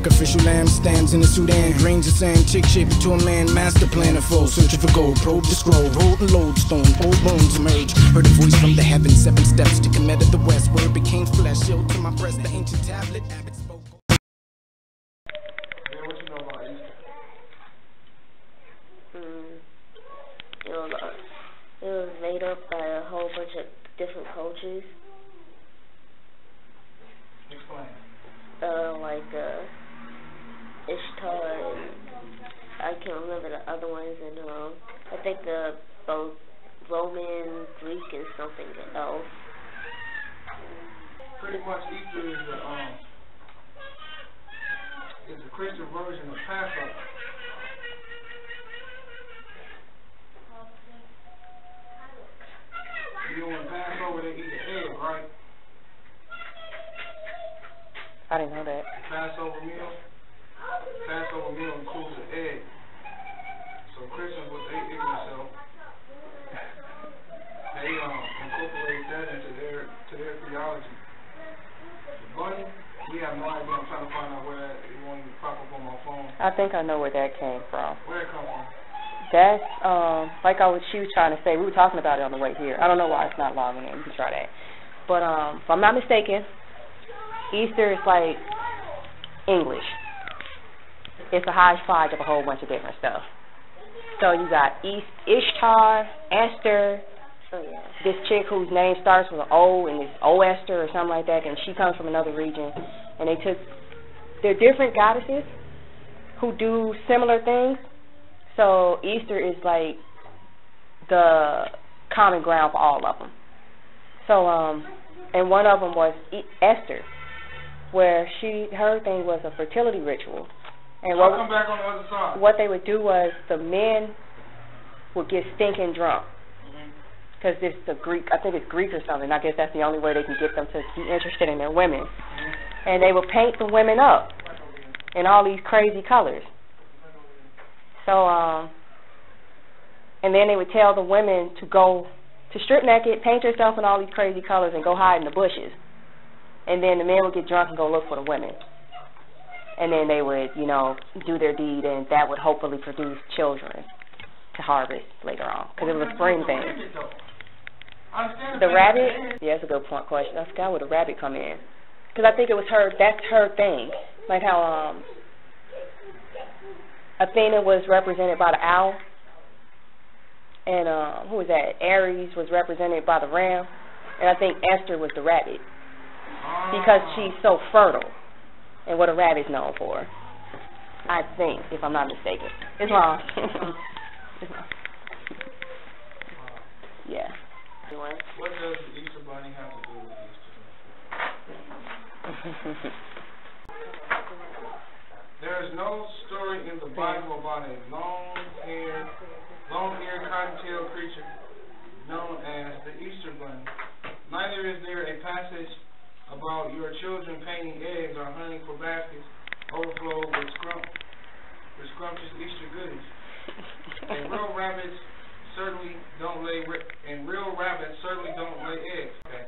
Sacrificial lamb stands in the Sudan. Grains of sand, chick shaped to a man. Master plan of foe, searching for gold. Probe the scroll, roll and lodestone. Old bones emerge. Heard a voice from the heavens. 7 steps to commit at the west, where it became flesh. Sealed to my breast, the ancient tablet. Abbot spoke. Yeah, what you know about Easter? It was made up by a whole bunch of different cultures. Explain. Like Ishtar, and I can't remember the other ones, and I think both Roman, Greek, and something else. Pretty much Easter is the Christian version of Passover. You know, when Passover they eat an egg, right? I didn't know that. Passover meal includes an egg. So Christians, what they eat themselves, they incorporate that into their theology. The bunny, we have no idea. I'm trying to find out where that it won't even pop up on my phone. I think I know where that came from. Where it come from? That's like she was trying to say. We were talking about it on the way here. I don't know why it's not logging in. You can try that. But if I'm not mistaken, Easter is like English. It's a hodgepodge of a whole bunch of different stuff. So you got Ishtar, Esther, this chick whose name starts with an O, and it's O Esther or something like that, and she comes from another region. And they're different goddesses who do similar things. So Easter is like the common ground for all of them. So, and one of them was Esther, where her thing was a fertility ritual. And I'll come back on the other side. What they would do was the men would get stinking drunk. Because it's the Greek, I think it's Greek or something. I guess that's the only way they can get them to be interested in their women. And they would paint the women up in all these crazy colors. So, and then they would tell the women to go to strip naked, paint yourself in all these crazy colors, and go hide in the bushes. And then the men would get drunk and go look for the women. And then they would, do their deed, and that would hopefully produce children to harvest later on, because it was a spring thing. The rabbit? Yeah, that's a good question. I forgot where the rabbit come in. Because I think it was that's her thing. Like how Athena was represented by the owl. And who was that? Aries was represented by the ram. And I think Esther was the rabbit. Because she's so fertile. And what a rabbit's known for. I think, if I'm not mistaken. It's wrong. Yeah. What does the Easter Bunny have to do with Easter? There is no story in the Bible about a long-haired, cottontail creature known as the Easter Bunny. Neither is there a passage about your children painting eggs or hunting for baskets overflow with scrumptious Easter goodies. And real rabbits certainly don't lay eggs. Okay.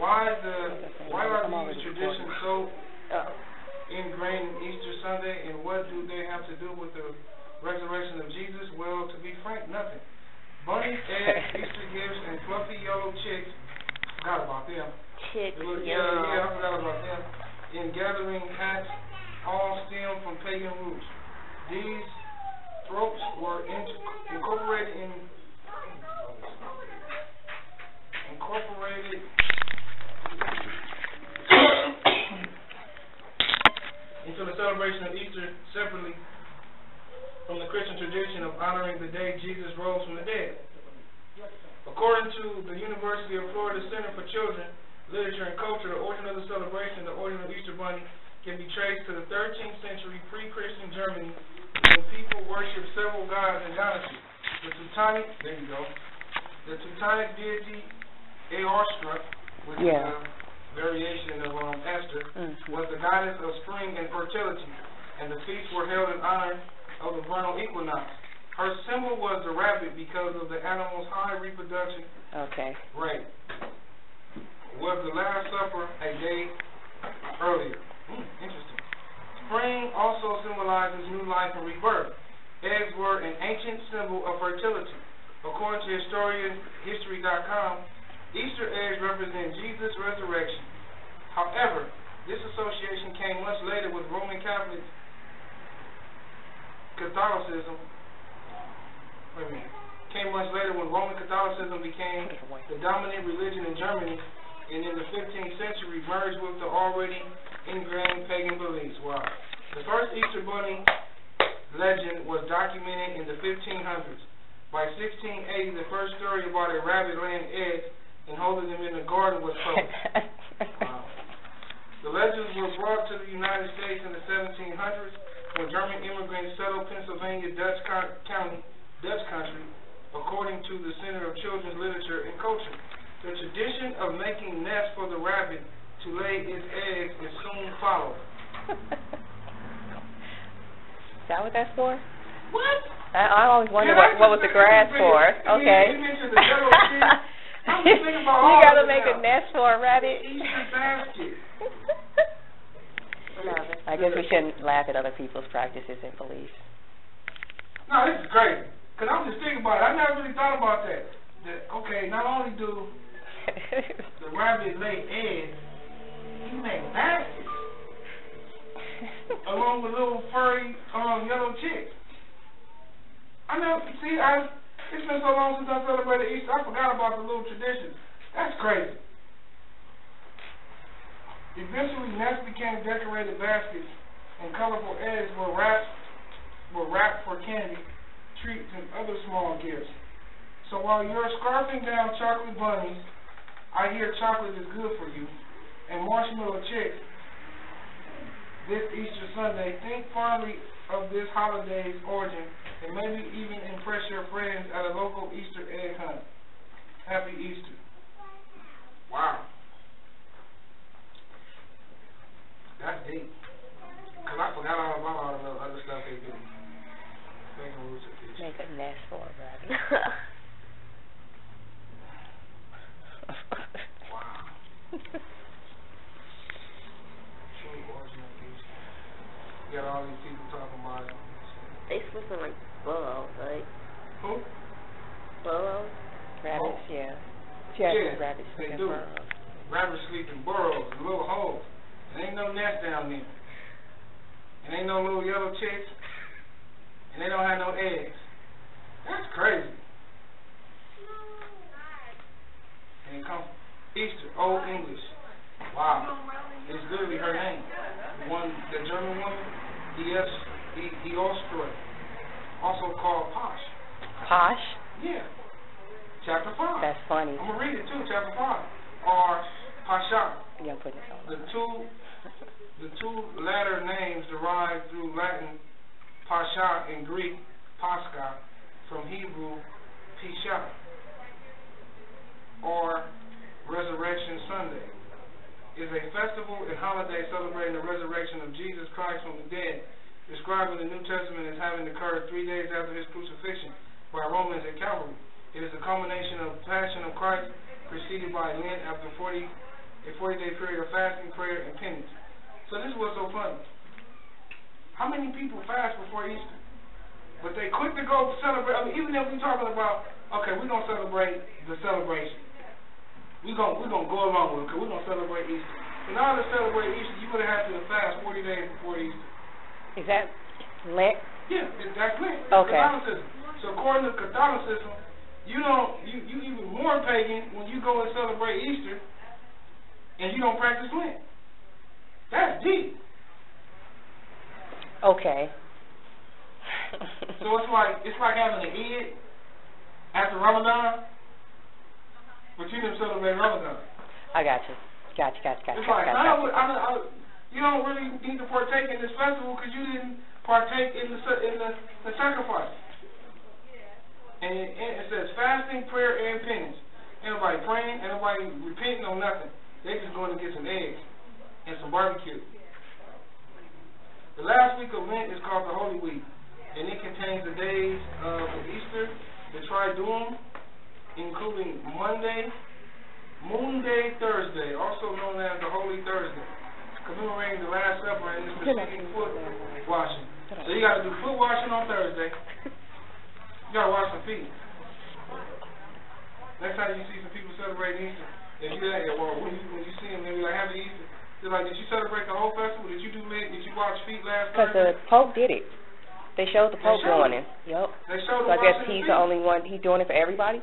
Why are these traditions so ingrained in Easter Sunday, and what do they have to do with the resurrection of Jesus? Well, to be frank, nothing. Bunnies, eggs, Easter gifts, and fluffy yellow chicks. Forgot about them. Chicks. I forgot about them. In gathering hats, all stem from pagan roots. These tropes were incorporated into the celebration of Easter separately from the Christian tradition of honoring the day Jesus rose from the dead. According to the University of Florida Center for Children, Literature and Culture, the origin of the celebration, the origin of Easter Bunny, can be traced to the 13th century pre-Christian Germany, when people worshipped several gods and goddesses. The Teutonic deity Aosta, which is a variation of Esther, was the goddess of spring and fertility, and the feasts were held in honor of the vernal equinox. Her symbol was the rabbit because of the animal's high reproduction rate. Was the Last Supper a day earlier? Interesting. Spring also symbolizes new life and rebirth. Eggs were an ancient symbol of fertility. According to History.com, Easter eggs represent Jesus' resurrection. However, this association came much later with Roman Catholicism. Came much later when Roman Catholicism became the dominant religion in Germany, and in the 15th century merged with the already ingrained pagan beliefs. Wow. The first Easter bunny legend was documented in the 1500s. By 1680, the first story about a rabbit laying eggs and holding them in the garden was published. Wow. The legends were brought to the United States in the 1700s when German immigrants settled Pennsylvania Dutch country, according to the Center of Children's Literature and Culture. The tradition of making nests for the rabbit to lay its eggs is soon followed. Is that what that's for? What? I always wonder what was the grass for. Okay. You mentioned the yellow shit. I'm just thinking about all you gotta of it make now. a nest for a rabbit. Easter basket. I guess we shouldn't laugh at other people's practices and beliefs. No, this is crazy. Because I'm just thinking about it. I never really thought about that. Okay, not only do the rabbit lay eggs, he make baskets. Along with little furry yellow chicks. I know, see, it's been so long since I celebrated Easter, I forgot about the little traditions. That's crazy. Eventually, nests became decorated baskets, and colorful eggs were wrapped for candy, treats, and other small gifts. So while you're scarfing down chocolate bunnies, I hear chocolate is good for you, and marshmallow chicks this Easter Sunday, think fondly of this holiday's origin, and maybe even impress your friends at a local Easter egg hunt. Happy Easter. Wow. That's deep. Because I forgot all about all the other stuff they do. Make a nest for a rabbit. Wow. True origin of Easter. You got all these people talking about it. They sleeping like burrows, right? Who? Burrows? Rabbits, yeah. Yeah, rabbits they sleep in do. burrows. Rabbits sleep in burrows, in little holes. There ain't no nest down there. And ain't no little yellow chicks. And they don't have no eggs. That's crazy. And it comes Easter, Old English. Wow. It's literally her name. The German woman, Eostra, also called Posh. Posh? Yeah. Chapter 5. That's funny. I'm going to read it too, chapter 5. Or Pasha. Yeah, I'm putting this on. The two latter names derived through Latin Pascha and Greek Pascha from Hebrew Pisha, or Resurrection Sunday, is a festival and holiday celebrating the resurrection of Jesus Christ from the dead, described in the New Testament as having occurred 3 days after his crucifixion by Romans at Calvary. It is a culmination of Passion of Christ preceded by Lent after a 40-day period of fasting, prayer, and penance. So this is what's so funny. How many people fast before Easter? But they quick to go celebrate. I mean, even if we're talking about, okay, we're going to celebrate the celebration. We're going to go along with it, because we're going to celebrate Easter. In order to celebrate Easter, you would have to fast 40 days before Easter. Is that Lent? Yeah, that's Lent. Okay. Catholicism. So according to Catholicism, you even more pagan when you go and celebrate Easter and you don't practice Lent. That's deep. Okay. So it's like having an Eid after Ramadan, but you didn't celebrate Ramadan. I got you. Got you. It's like, you don't really need to partake in this festival because you didn't partake in the sacrifice. And it says fasting, prayer, and penance. Ain't nobody praying, ain't nobody repenting or nothing. They just going to get some eggs and some barbecue. The last week of Lent is called the Holy Week, and it contains the days of Easter, the Triduum, including Monday, Moon Day, Thursday, also known as the Holy Thursday. commemorating the Last Supper and its preceding foot washing. So you got to do foot washing on Thursday. You got to wash some feet. Next time you see some people celebrating Easter, if you when you see them, they be like, Happy Easter. They're like, did you celebrate the whole festival? Did you wash feet last Thursday? Because the Pope did it. They showed the Pope doing it. Yep. They showed so I guess he's the only one. He's doing it for everybody?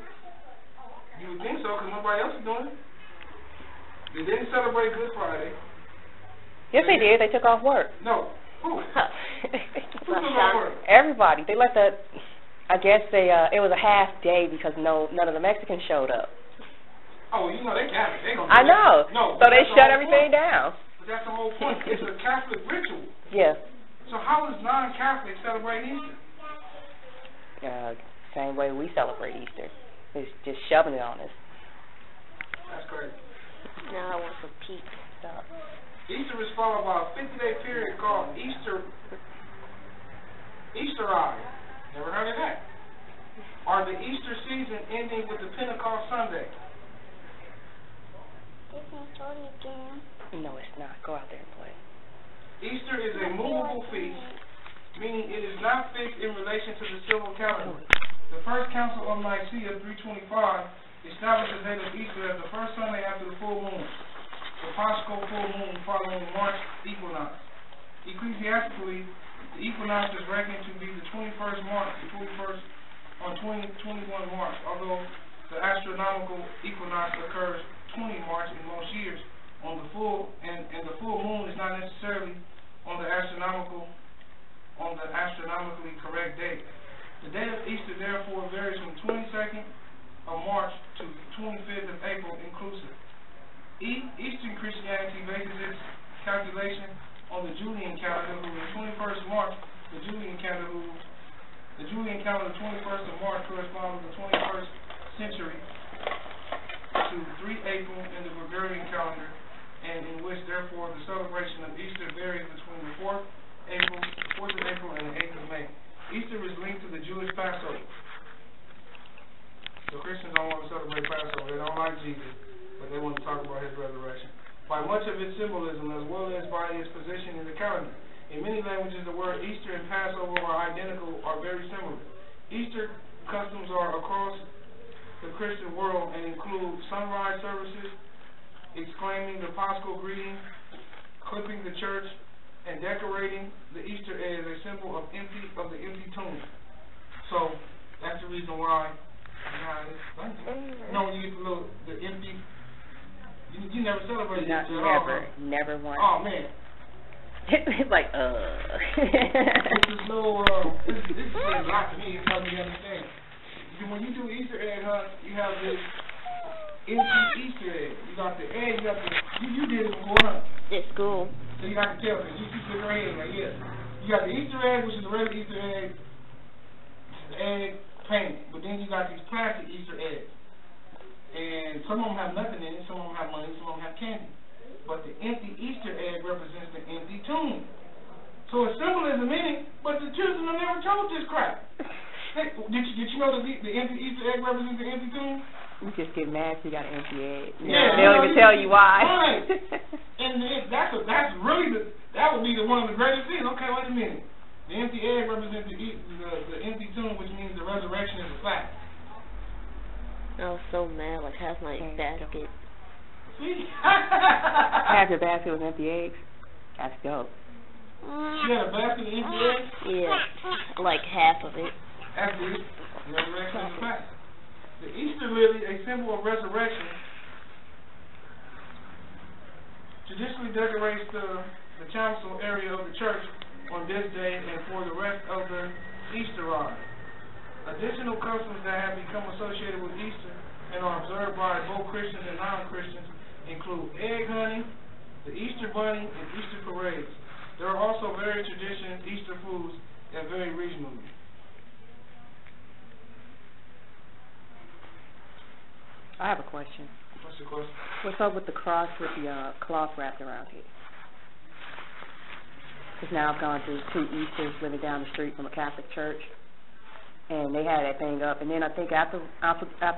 You would think so, because nobody else is doing it. They didn't celebrate Good Friday. Yes, they did. They took off work. No. Who? Who took off work? Everybody. They let the... I guess it was a half day because none of the Mexicans showed up. Oh, you know they Catholic. They gonna I know. No, so they shut everything down. But that's the whole point. It's a Catholic ritual. Yeah. So how is non-Catholics celebrating Easter? Same way we celebrate Easter. It's just shoving it on us. That's crazy. Now I want some peak stuff. Easter is followed by a 50-day period called Easteride. Never heard of that. Or the Easter season ending with the Pentecost Sunday. No, it's not. Go out there and play. Easter is a movable feast, meaning it is not fixed in relation to the civil calendar. The First Council of Nicaea, 325, established the date of Easter as the first Sunday after the full moon, the Paschal full moon following March equinox. Ecclesiastically, the equinox is reckoned to be the 21st March, on 21 March, although the astronomical equinox occurs 20 March in most years. On the full the full moon is not necessarily on the astronomically correct date. The date of Easter therefore varies from 22nd of March to 25th of April inclusive. Eastern Christianity bases its calculation on the Julian calendar, who is 21st March. The Julian calendar, the 21st of March corresponds with the 21st century to 3 April in the Gregorian calendar, and in which therefore the celebration of Easter varies between the 4th of April and the 8th of May. Easter is linked to the Jewish Passover. So Christians don't want to celebrate Passover. They don't like Jesus, but they want to talk about his resurrection. By much of its symbolism, as well as by its position in the calendar. In many languages, the word Easter and Passover are identical or very similar. Easter customs are across the Christian world and include sunrise services, exclaiming the Paschal greeting, clipping the church, and decorating the Easter egg as a symbol of the empty tomb. So that's the reason why. When you get the empty. You never celebrated Easter at all, huh? Never once. Oh man. It's like This is no. This is a lot to me. It's helping me understand. When you do Easter egg hunt, you have this empty Easter egg. You got the egg. You did it before, huh? At school. So you got to tell because you shook your head like yes. You got the Easter egg, which is the regular Easter egg, the egg painted. But then you got these plastic Easter eggs. And some of them have nothing in it, some of them have money, some of them have candy. But the empty Easter egg represents the empty tomb. So it's symbolism in it, but the children are never told this crap. Hey, did you know that the empty Easter egg represents the empty tomb? You just get mad if you got an empty egg. Yeah, they don't even tell you why. Right. And that's really that would be one of the greatest things. Okay, wait a minute. The empty egg represents the empty tomb, which means the resurrection is a fact. I was so mad, like half my basket. Half your basket with empty eggs? That's dope. She had a basket of empty eggs? Yeah, like half of it. That's it. Resurrection is a fact. The Easter lily, a symbol of resurrection, traditionally decorates the chancel area of the church on this day and for the rest of the Easteride. Additional customs that have become associated with Easter and are observed by both Christians and non-Christians include egg hunting, the Easter bunny, and Easter parades. There are also various traditions, Easter foods, that vary regionally. I have a question. What's the question? What's up with the cross with the cloth wrapped around it? Because now I've gone through 2 Easters living down the street from a Catholic church. And they had that thing up, and then I think after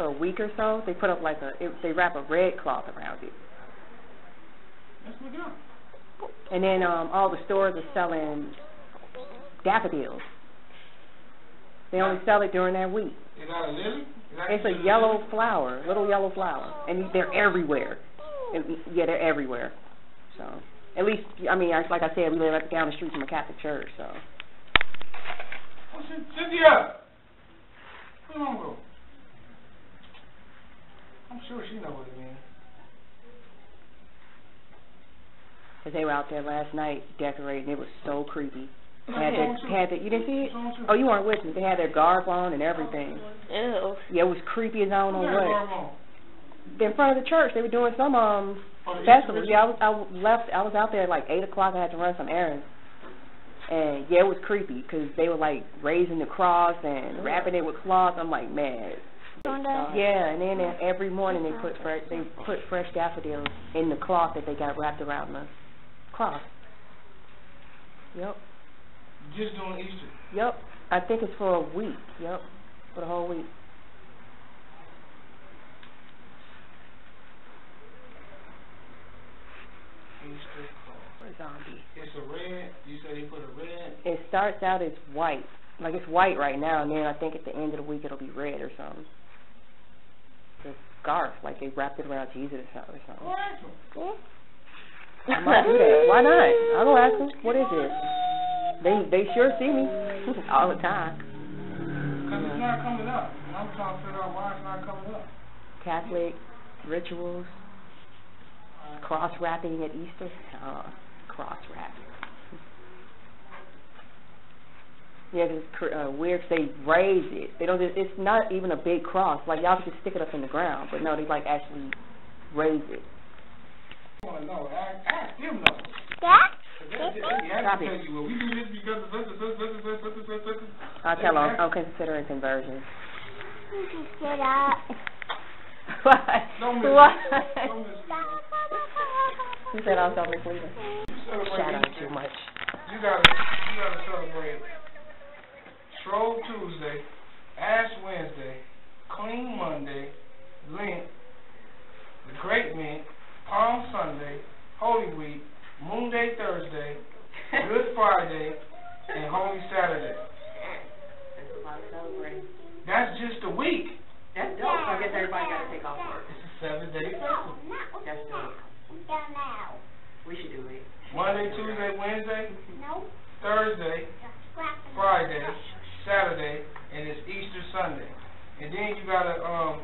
a week or so, they put up like they wrap a red cloth around it. That's what they do. And then all the stores are selling daffodils. They only sell it during that week. Is that a lily? It's a yellow flower, little yellow flower, and they're everywhere. Yeah, they're everywhere. So, at least, I mean, like I said, we live down the street from a Catholic church, so. Oh, Cynthia! Come on, bro. I'm sure she knows what it means. Because they were out there last night decorating. It was so creepy. You didn't see it? Oh, you weren't with me. They had their garb on and everything. Ew. Yeah, it was creepy as I don't know what. In front of the church, they were doing some festival. Yeah, I was out there at like 8 o'clock. I had to run some errands. And yeah, it was creepy because they were like raising the cross and wrapping it with cloth. I'm like, man. Yeah, and then every morning they put fresh daffodils in the cloth that they got wrapped around the cross. Yep. Just doing Easter. Yep. I think it's for a week. Yep. For the whole week. Easter cross. Zombie. It's a red. You said they put a red. It starts out as white. Like it's white right now, and then I think at the end of the week it'll be red or something. The scarf, like they wrapped it around Jesus or something. What? I might do that. Why not? I'll go ask them. What is it? They sure see me all the time. Because it's not coming up. And I'm trying to figure out why it's not coming up. Catholic rituals, cross wrapping at Easter. Cross wrapping. Yeah, it's weird. They raise it. They don't. It's not even a big cross. Like y'all could just stick it up in the ground, but no, they like actually raise it. I want to know. Ask him though. Stop it. I'll tell them I'm considering conversion. Get up. What? Don't You said I was self-misleading. Shadow too much. You gotta celebrate Shrove Tuesday, Ash Wednesday, Clean Monday, Lent, the Great Mint, Palm Sunday, Holy Week, Moon Day Thursday, Good Friday, and Holy Saturday. That's a lot of celebrating. That's just a week. That's dope. So I guess everybody got to take off work. It's a 7-day festival. That's dope. We should do it. Monday, Tuesday, Wednesday, Thursday, Friday, Saturday, and it's Easter Sunday. And then you gotta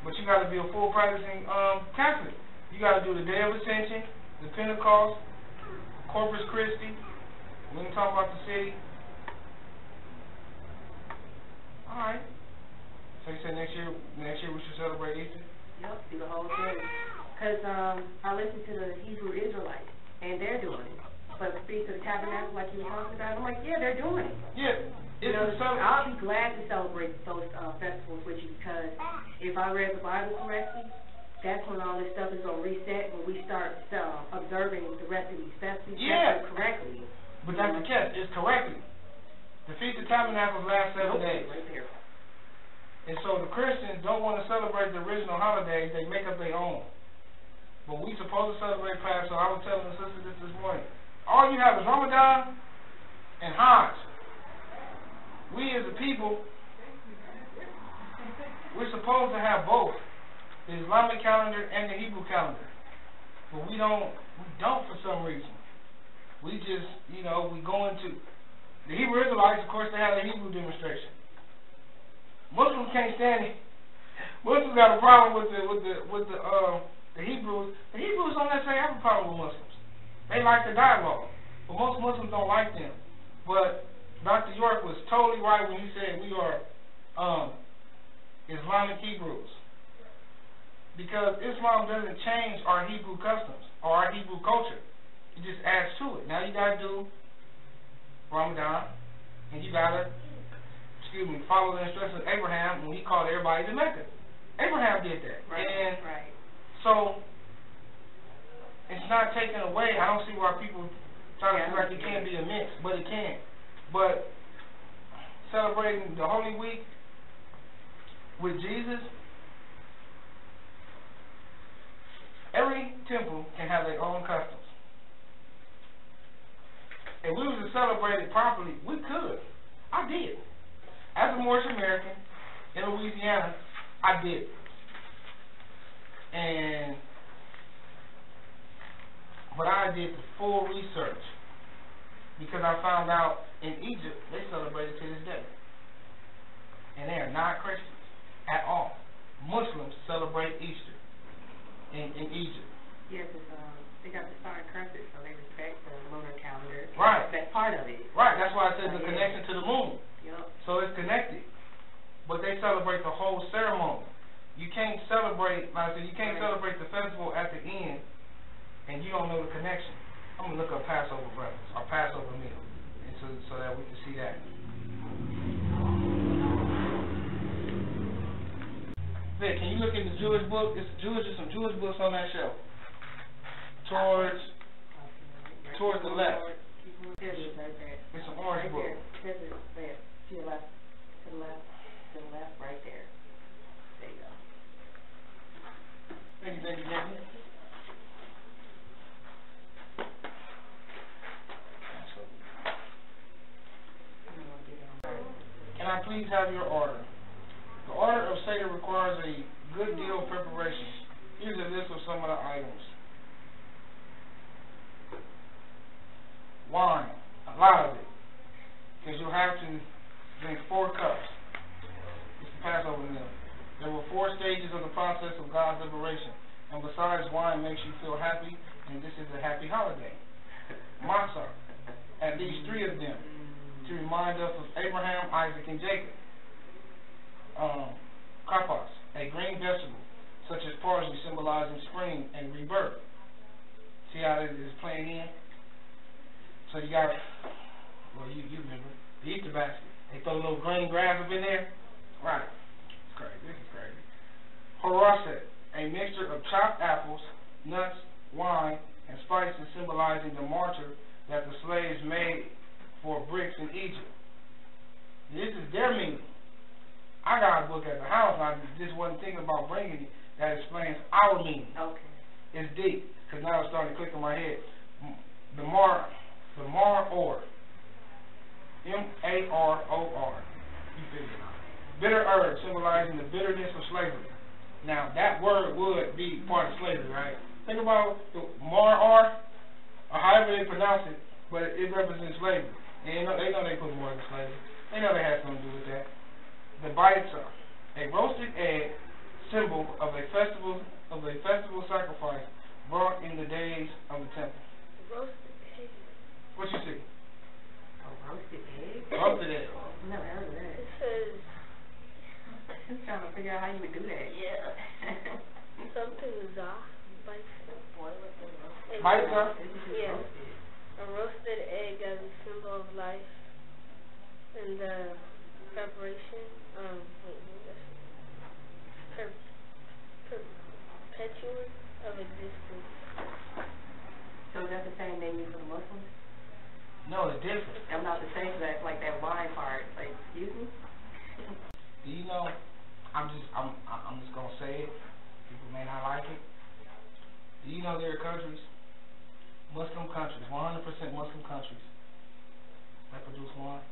but you gotta be a full practicing Catholic. You gotta do the Day of Ascension, the Pentecost, Corpus Christi. We can talk about the city. Alright. So you said next year we should celebrate Easter? Yep, do the whole thing. Because I listened to the Hebrew Israelites, and they're doing it. But the Feast of the Tabernacle, like you were talking about, I'm like, yeah, they're doing it. Yeah. I'll be glad to celebrate those festivals with you, because if I read the Bible correctly, that's when all this stuff is going to reset, when we start observing the rest of these festivals correctly. But that's the catch. It's correctly. The Feast of Tabernacles lasts 7 days. Right there. And so the Christians don't want to celebrate the original holidays. They make up their own. But we supposed to celebrate Passover. I was telling the sisters this morning. All you have is Ramadan and Hajj. We as a people, we're supposed to have both the Islamic calendar and the Hebrew calendar. But we don't for some reason. We just, we go into the Hebrew Israelites, of course, they have the Hebrew demonstration. Muslims can't stand it. Muslims got a problem with the Hebrews. The Hebrews don't necessarily have a problem with Muslims. They like the dialogue. But most Muslims don't like them. But Dr. York was totally right when he said we are Islamic Hebrews. Because Islam doesn't change our Hebrew customs or our Hebrew culture. It just adds to it. Now you got to do Ramadan, and you got to follow the instructions of Abraham when he called everybody to Mecca. Abraham did that. Right. So it's not taken away. I don't see why people try to feel like it can't be a mix, but it can. But celebrating the Holy Week with Jesus, every temple can have their own customs. If we was to celebrate it properly, we could. I did. As a Moorish American in Louisiana, I did. But I did the full research because I found out in Egypt they celebrate it to this day. And they are not Christians at all. Muslims celebrate Easter in Egypt. Yes, they got the star and crescent, so they respect the lunar calendar. Right. That's part of it. Right. That's why I said the connection to the moon. Yep. So it's connected. But they celebrate the whole ceremony. You can't celebrate, like I said, you can't celebrate the festival at the end and you don't know the connection. I'm going to look up Passover breakfast or Passover meal and so that we can see that. Vic, can you look in the Jewish book? There's some Jewish books on that shelf. Towards the left. It's an orange book. To the left, right there. There you go. Thank you. Can I please have your order? The order of Seder requires a good deal of preparation. Here's a list of some of the items. Wine, a lot of it, because you'll have to drink 4 cups. It's the Passover meal. There were 4 stages of the process of God's liberation, and besides, wine makes you feel happy, and this is a happy holiday. Matzah, at least 3 of them, to remind us of Abraham, Isaac, and Jacob. Karpas, a green vegetable, such as parsley, symbolizing spring and rebirth. See how it is playing in? So you got, well, you remember, the Easter basket. They throw a little green grass up in there. Right. It's crazy. This is crazy. Horaset, a mixture of chopped apples, nuts, wine, and spices symbolizing the mortar that the slaves made for bricks in Egypt. This is their meaning. I got a book at the house, and I just wasn't thinking about bringing it, that explains our meaning. Okay. It's deep, because now it's starting to click in my head. The Maror. M-A-R-O-R. You figure it out. Bitter herb, symbolizing the bitterness of slavery. Now, that word would be part of slavery, right? Think about the Maror, or however they pronounce it, but it represents slavery. And they know they put more in slavery. They know they had something to do with that. The Baitza, a roasted egg, symbol of a festival sacrifice brought in the days of the temple. Roasted egg. What you see? A roasted egg? Roasted egg. Never heard of that. It says. I'm trying to figure out how you would do that. Yeah. Something za. Baitza? Yeah. A roasted egg as a symbol of life and the preparation. Perpetuance of existence. So is that the same they use for the Muslims? No, it's different. I'm not the same for that, like that wine part. Like, excuse me? Do you know? I'm just gonna say it. People may not like it. Do you know there are countries, Muslim countries, 100% Muslim countries, that produce wine?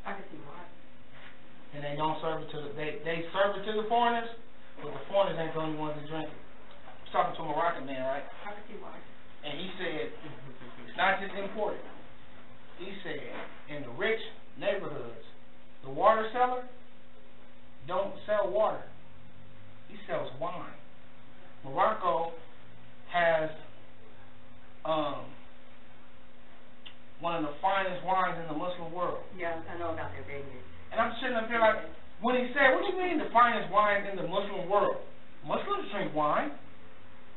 I can see why. And they don't serve it to they serve it to the foreigners, but the foreigners ain't the only ones that drink it. I was talking to a Moroccan man, right? I can see why. And he said it's not just imported. He said in the rich neighborhoods, the water seller don't sell water. He sells wine. Morocco has one of the finest wines in the Muslim world. Yeah, I know about their business. And I'm sitting up here like, when he said, what do you mean the finest wine in the Muslim world? Muslims drink wine.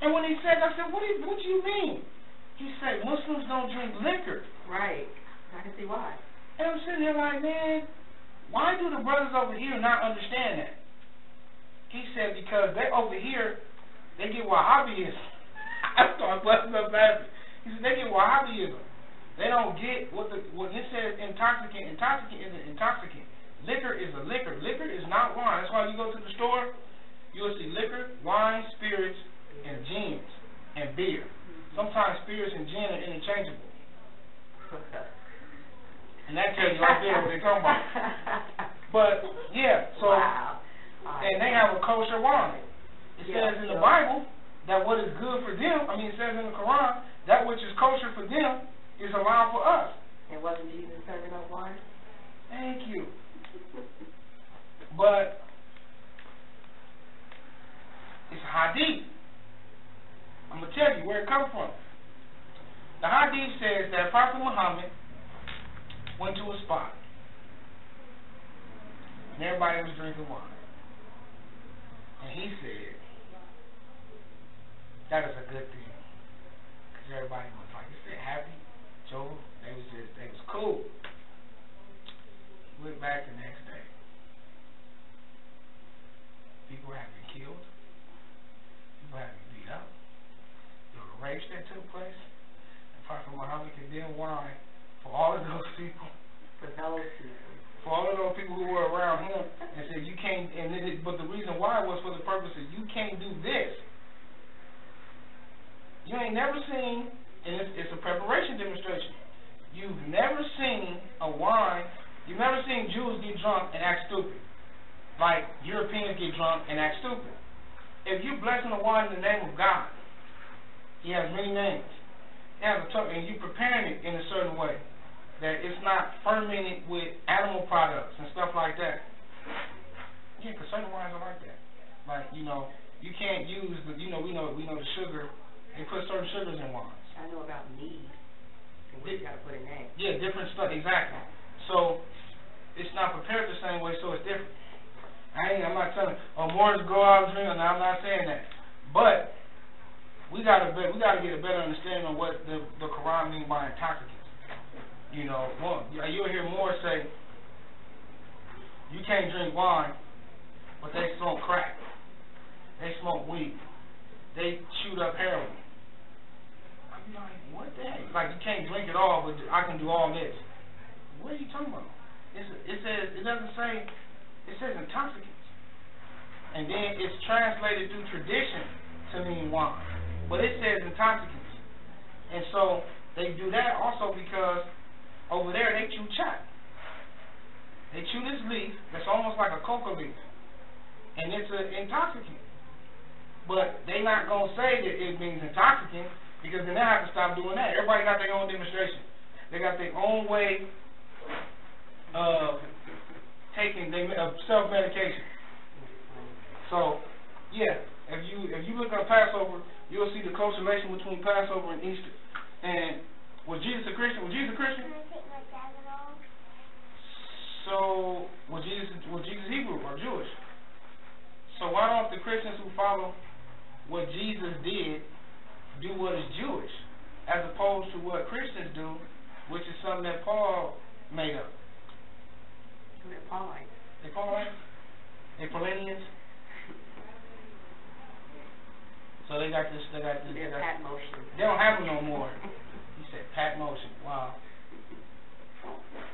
And when he said, I said, what do you mean? He said, Muslims don't drink liquor. Right. I can see why. And I'm sitting here like, man, why do the brothers over here not understand that? He said, because they over here, they get Wahhabism. I started busting up laughing. He said, they get Wahhabism. They don't get what it says intoxicant. Intoxicant is an intoxicant. Liquor is a liquor. Liquor is not wine. That's why you go to the store, you'll see liquor, wine, spirits, and gins and beer. Sometimes spirits and gin are interchangeable. And that tells you right there what they're talking about. But, yeah, so, wow. and they have a kosher wine. It says in the Bible that what is good for them, it says in the Quran, that which is kosher for them is allowed for us. And wasn't Jesus serving up wine? Thank you. But it's a hadith. I'm going to tell you where it comes from. The hadith says that Prophet Muhammad went to a spot and everybody was drinking wine. And he said, that is a good thing. Because everybody was like, is they happy? Joe, they was cool. Went back the next day. People had been killed. People had been beat up. There was a rape that took place. And Prophet Muhammad condemned wine for all of those people. For those people. For all of those people who were around him, and said you can't. But the reason why was for the purpose of you can't do this. You ain't never seen, and it's a preparation demonstration. You've never seen a wine. You've never seen Jews get drunk and act stupid, like Europeans get drunk and act stupid. If you're blessing a wine in the name of God, He has many names. He has and you're preparing it in a certain way. That it's not fermented with animal products and stuff like that. Yeah, because certain wines are like that. Like, you can't use the, we know the sugar. They put certain sugars in wines. I know about mead. And what you got to put in that. Yeah, different stuff, exactly. So, it's not prepared the same way, so it's different. I'm not telling, Morris go out and drink. No, I'm not saying that. But, we gotta get a better understanding of what the Quran means by intoxicants. You'll hear more say, you can't drink wine, but they smoke crack. They smoke weed. They shoot up heroin. I'm like, what the heck? Like, you can't drink it all, but I can do all this. What are you talking about? It says intoxicants. And then it's translated through tradition to mean wine. But it says intoxicants. And so they do that also because over there, they chew chat. They chew this leaf that's almost like a coca leaf. And it's an intoxicant. But they not going to say that it means intoxicant because then they have to stop doing that. Everybody got their own demonstration. They got their own way of self-medication. So, yeah, if you look up Passover, you'll see the close relation between Passover and Easter. And was Jesus a Christian? So, was Jesus Hebrew or Jewish? So why don't the Christians who follow what Jesus did do what is Jewish, as opposed to what Christians do, which is something that Paul made up? They're Paulites. They Paulites? They Paulinians? So they got this. Pat motion. They don't have them no more. He said pat motion. Wow.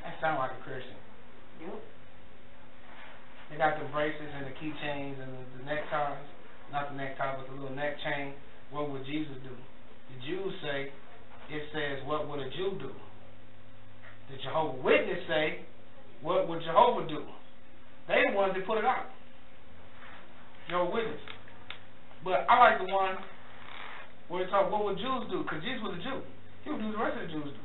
That sounds like a Christian. Yep. They got the bracelets and the keychains and the neckties. Not the necktie, but the little neck chain. What would Jesus do? The Jews say, it says, what would a Jew do? The Jehovah's Witness say, what would Jehovah do? They the ones that put it out. Jehovah's Witness. But I like the one where it talks, what would Jews do? Because Jesus was a Jew. He would do the rest of the Jews do.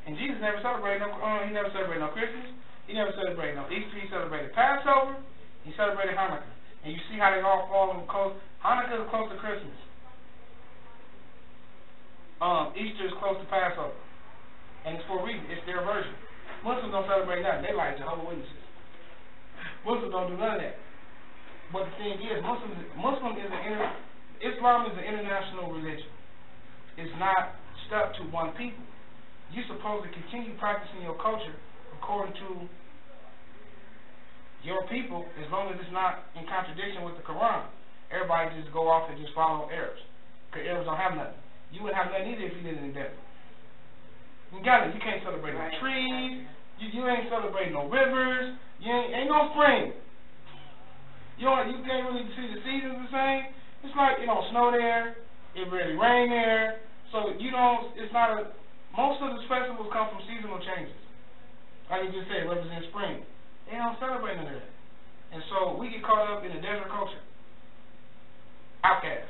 And Jesus never celebrated no Christmas. He never celebrated no Easter. He celebrated Passover. He celebrated Hanukkah. And you see how they all fall in close. Hanukkah is close to Christmas. Easter is close to Passover. And it's for a reason. It's their version. Muslims don't celebrate nothing. They like Jehovah's Witnesses. Muslims don't do none of that. But the thing is, Islam is an international religion. It's not stuck to one people. You're supposed to continue practicing your culture according to your people, as long as it's not in contradiction with the Quran. Everybody just go off and just follow Arabs, because Arabs don't have nothing. You wouldn't have nothing either if you lived in the desert. You got it. You can't celebrate no trees. You ain't celebrating no rivers. Ain't no spring. You can't really see the seasons the same. It's like it don't snow there, it really rain there, so you don't. It's not a. Most of the festivals come from seasonal changes. Like you just said, represent spring. They don't celebrate none of that, and so we get caught up in the desert culture. Outcast.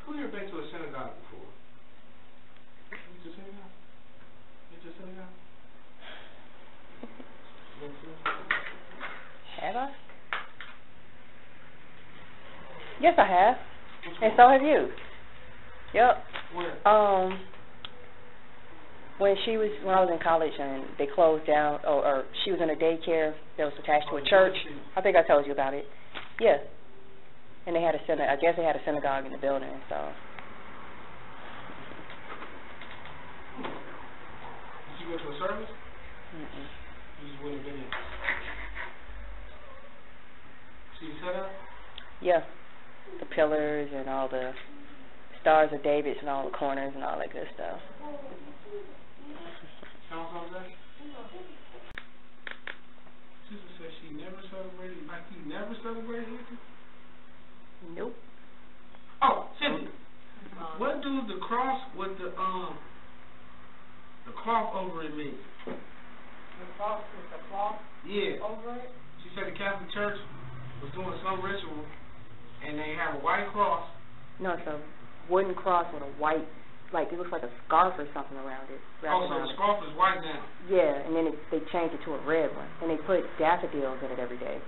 Who here been to a synagogue before? Been to a synagogue? Been to a synagogue? Have I? Yes, I have. And so have you. Yep. Where? When I was in college and they closed down, or she was in a daycare that was attached to a church. I think I told you about it. Yeah. And they had I guess they had a synagogue in the building, so. Did you go to a service? Mm-mm. You just wouldn't have been in. See the setup? Yeah. The pillars and all the stars of David and all the corners and all that good stuff. Sounds like that? Sister said she never celebrated, like you never celebrated Easter? Nope. Oh, Cynthia. What do the cross with the cloth over it mean? The cross with the cloth Yeah. over it? She said the Catholic Church was doing some ritual and they have a white cross. No, it's a wooden cross with a white, like it looks like a scarf or something around it. Oh, so the scarf is white now. Yeah, and then they changed it to a red one, and they put daffodils in it every day.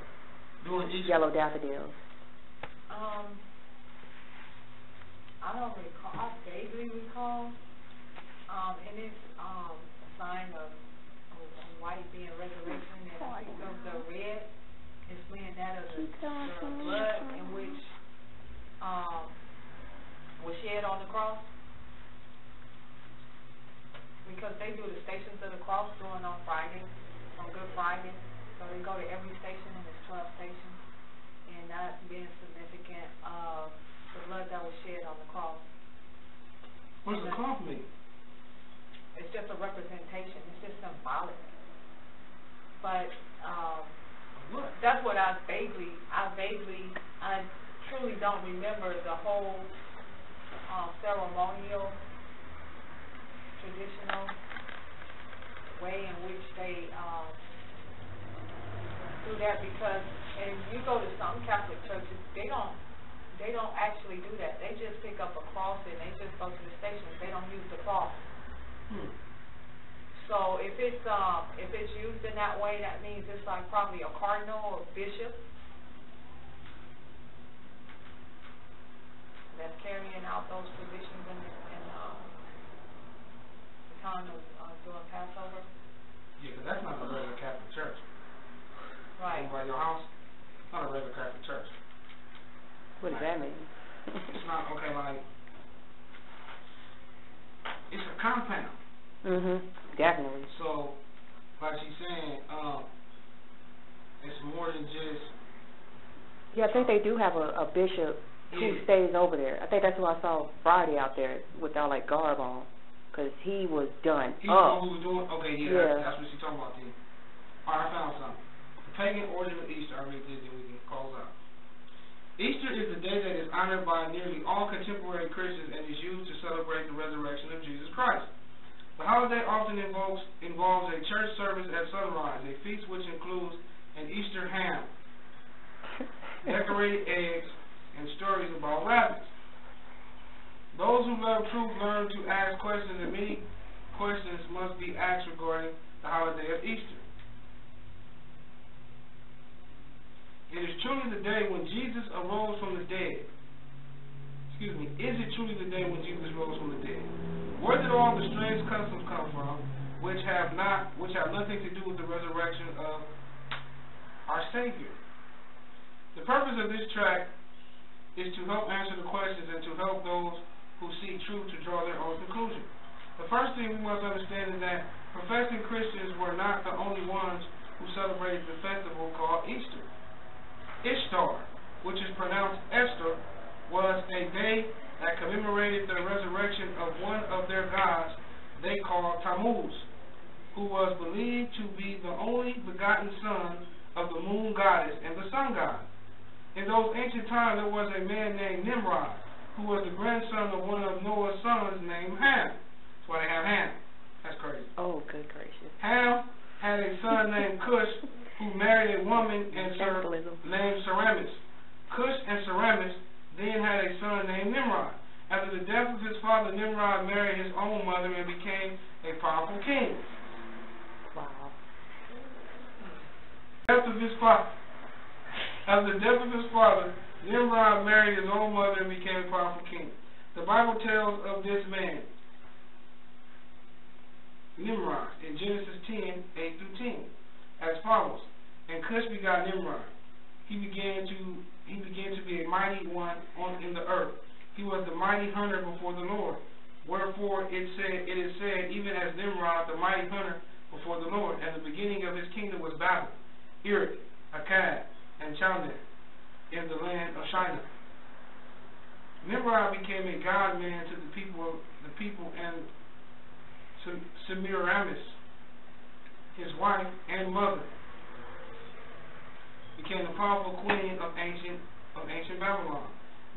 Doing Easter. Yellow daffodils. I don't recall. I vaguely recall. And it's a sign of white being resurrection, and I think of the red is being that of the blood in which was shed on the cross. Because they do the Stations of the Cross doing on Friday, on Good Friday. So they go to every station, and there's 12 stations. And that being significant of the blood that was shed on the cross. What does the cloth mean? It's just a representation. It's just symbolic. But what? That's what I truly don't remember the whole ceremonial, traditional way in which they do that, because and you go to some Catholic churches, they don't actually do that. They just pick up a cross and they just go to the stations. They don't use the cross. So if it's used in that way, that means it's like probably a cardinal or bishop that's carrying out those traditions in the time of doing Passover. Yeah, because that's not a regular Catholic church. Right. By your house, it's not a regular Catholic church. What does that mean? It's not, okay, like, it's a compound. Definitely. So, like she's saying, it's more than just. Yeah, I think they do have a bishop who stays over there. I think that's who I saw Friday out there with all that garb on, because he was done. He was who was doing. Okay, yeah. That's what she's talking about then. All right, I found something. The pagan origin of Easter. I read this, and we can close out. Easter is the day that is honored by nearly all contemporary Christians and is used to celebrate the resurrection of Jesus Christ. The holiday often involves a church service at sunrise, a feast which includes an Easter ham, decorated eggs, and stories about rabbits. Those who love truth learn to ask questions, and many questions must be asked regarding the holiday of Easter. It is truly the day when Jesus arose from the dead. Is it truly the day when Jesus rose from the dead? Where did all the strange customs come from, which have nothing to do with the resurrection of our Savior? The purpose of this track is to help answer the questions and to help those who seek truth to draw their own conclusion. The first thing we must understand is that professing Christians were not the only ones who celebrated the festival called Easter. Ishtar, which is pronounced Esther, was a day that commemorated the resurrection of one of their gods they called Tammuz, who was believed to be the only begotten son of the moon goddess and the sun god. In those ancient times, there was a man named Nimrod, who was the grandson of one of Noah's sons named Ham. That's why they have Ham. That's crazy. Oh, good gracious. Ham had a son named Cush, who married a woman named Semiramis. Cush and Semiramis then had a son named Nimrod. After the death of his father, Nimrod married his own mother and became a powerful king. Wow. After the death of his father, Nimrod married his own mother and became a powerful king. The Bible tells of this man, Nimrod, in Genesis 10, 8 through 10, as follows. And Cush begot Nimrod. He began to be a mighty one in the earth. He was the mighty hunter before the Lord. Wherefore it is said, even as Nimrod, the mighty hunter before the Lord. And the beginning of his kingdom was Babel, Erech, Akkad, and Chaldea, in the land of Shinar. Nimrod became a god-man to the people, and Semiramis, his wife and mother, became the powerful queen of ancient Babylon.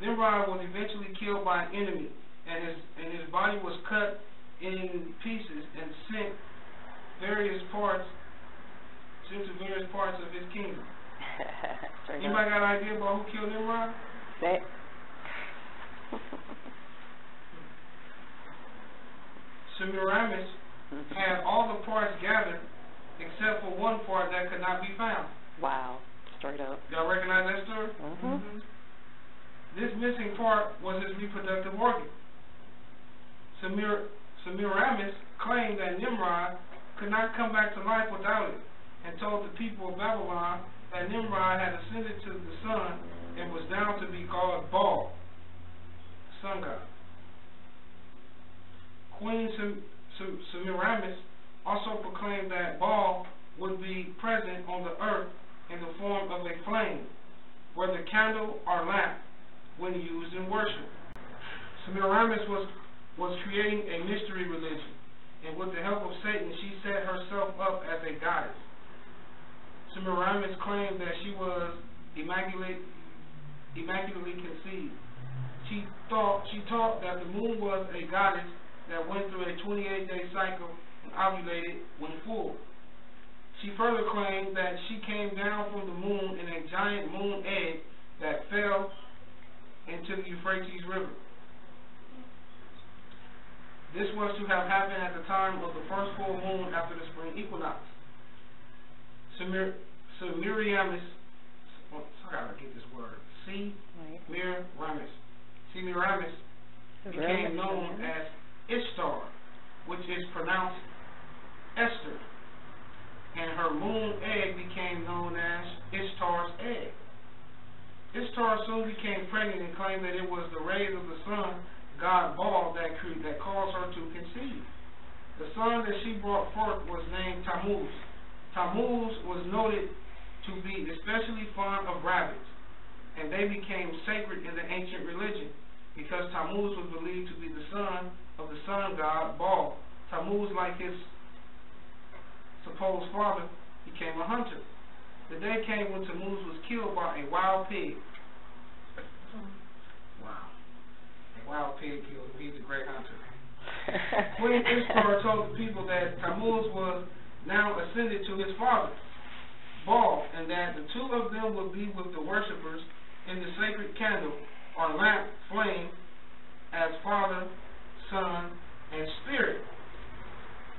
Nimrod was eventually killed by an enemy, and his body was cut in pieces and sent to various parts of his kingdom. Anybody got an idea about who killed Nimrod? Semiramis had all the parts gathered except for one part that could not be found. Wow, straight up. Y'all recognize that story? Mm-hmm. This missing part was his reproductive organ. Semiramis claimed that Nimrod could not come back to life without it, and told the people of Babylon that Nimrod had ascended to the sun and was now to be called Baal, sun god. Queen Semiramis also proclaimed that Baal would be present on the earth in the form of a flame, whether candle or lamp, when used in worship. Semiramis was creating a mystery religion, and with the help of Satan, she set herself up as a goddess. Semiramis claimed that she was immaculately conceived. She taught that the moon was a goddess that went through a 28-day cycle and ovulated when full. She further claimed that she came down from the moon in a giant moon egg that fell into the Euphrates River. This was to have happened at the time of the first full moon after the spring equinox. Semiramis, I gotta get this word. Semiramis became known as Ishtar, which is pronounced Esther, and her moon egg became known as Ishtar's egg. Ishtar soon became pregnant and claimed that it was the rays of the sun god Baal that caused her to conceive. The son that she brought forth was named Tammuz. Tammuz was noted to be especially fond of rabbits, and they became sacred in the ancient religion because Tammuz was believed to be the son of the sun god Baal. Tammuz, like his supposed father, became a hunter. The day came when Tammuz was killed by a wild pig. Wow. A wild pig killed him. He's a great hunter. Queen Ishtar told the people that Tammuz was now ascended to his father, Baal, and that the two of them would be with the worshippers in the sacred candle or lamp flame as Father, Son, and Spirit.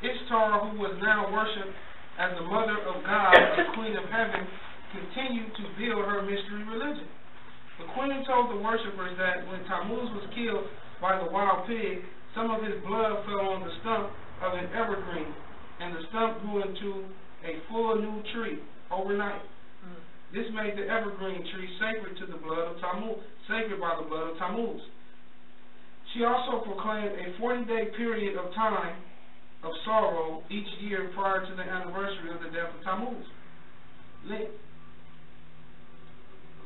Ishtar, who was now worshipped as the Mother of God, the Queen of Heaven, continued to build her mystery religion. The Queen told the worshippers that when Tammuz was killed by the wild pig, some of his blood fell on the stump of an evergreen, and the stump grew into a full new tree overnight. This made the evergreen tree sacred to the blood of Tammuz, sacred by the blood of Tammuz. She also proclaimed a 40-day period of time of sorrow each year prior to the anniversary of the death of Tammuz.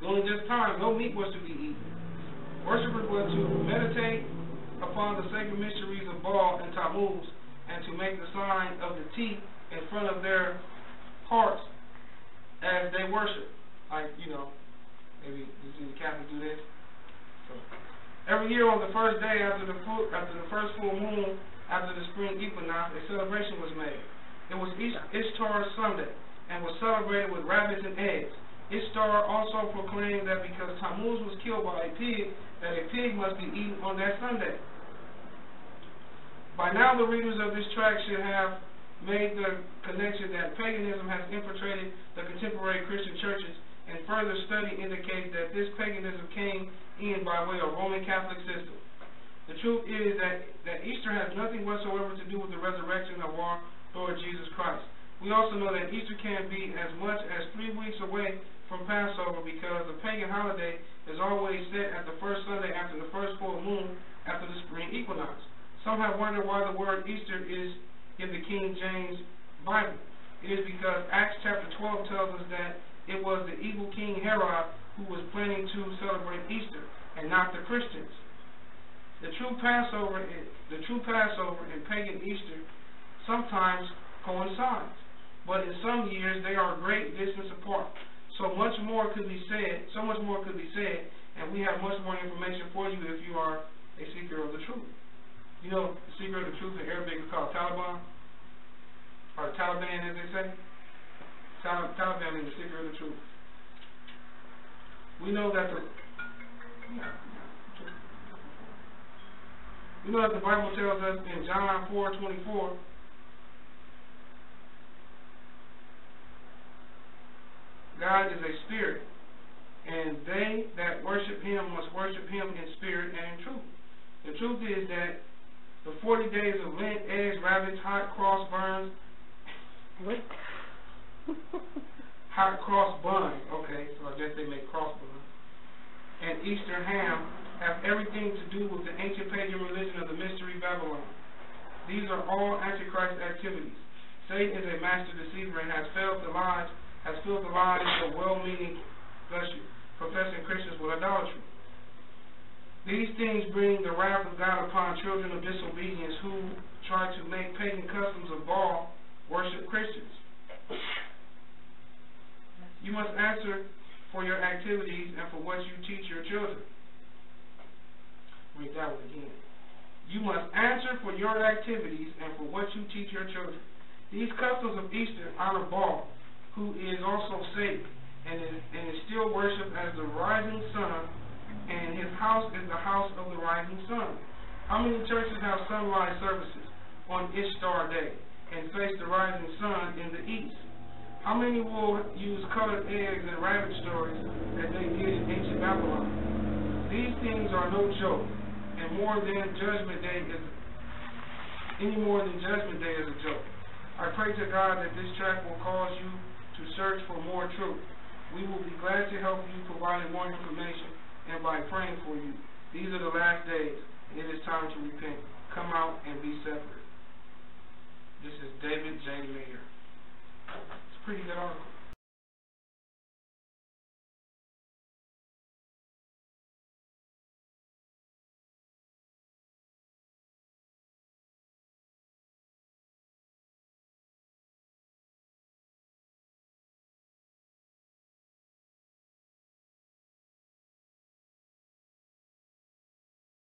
During this time, no meat was to be eaten. Worshippers were to meditate upon the sacred mysteries of Baal and Tammuz, and to make the sign of the T in front of their hearts as they worship. Like, maybe you see the Catholics do this. So, every year on the first day after the first full moon, after the spring equinox, a celebration was made. It was Ishtar's Sunday, and was celebrated with rabbits and eggs. Ishtar also proclaimed that because Tammuz was killed by a pig, that a pig must be eaten on that Sunday. By now, the readers of this tract should have made the connection that paganism has infiltrated the contemporary Christian churches, and further study indicates that this paganism came in by way of Roman Catholic system. The truth is that Easter has nothing whatsoever to do with the resurrection of our Lord Jesus Christ. We also know that Easter can be as much as 3 weeks away from Passover, because the pagan holiday is always set at the first Sunday after the first full moon after the spring equinox. Some have wondered why the word Easter is in the King James Bible. It is because Acts chapter 12 tells us that it was the evil King Herod who was planning to celebrate Easter, and not the Christians. The true Passover and pagan Easter sometimes coincide, but in some years they are a great distance apart. So much more could be said, and we have much more information for you if you are a seeker of the truth. You know, the secret of the truth in Arabic is called Taliban, or Taliban as they say. Taliban is the secret of the truth. We know that the Bible tells us in John 4:24, God is a spirit, and they that worship him must worship him in spirit and in truth. The truth is that the 40 days of Lent, eggs, rabbits, hot cross buns, hot cross buns, okay, so I guess they make cross buns, and Easter ham have everything to do with the ancient pagan religion of the Mystery Babylon. These are all Antichrist activities. Satan is a master deceiver and has filled the lives of well-meaning, professing Christians with idolatry. These things bring the wrath of God upon children of disobedience who try to make pagan customs of Baal worship Christians. You must answer for your activities and for what you teach your children. Read that one again. You must answer for your activities and for what you teach your children. These customs of Easter honor Baal, who is also Satan, and is still worshipped as the rising sun, and his house is the house of the rising sun. How many churches have sunrise services on Ishtar Day and face the rising sun in the east? How many will use colored eggs and rabbit stories as they did in ancient Babylon? These things are no joke, and any more than Judgment Day is a joke. I pray to God that this tract will cause you to search for more truth. We will be glad to help you providing more information and by praying for you. These are the last days, and it is time to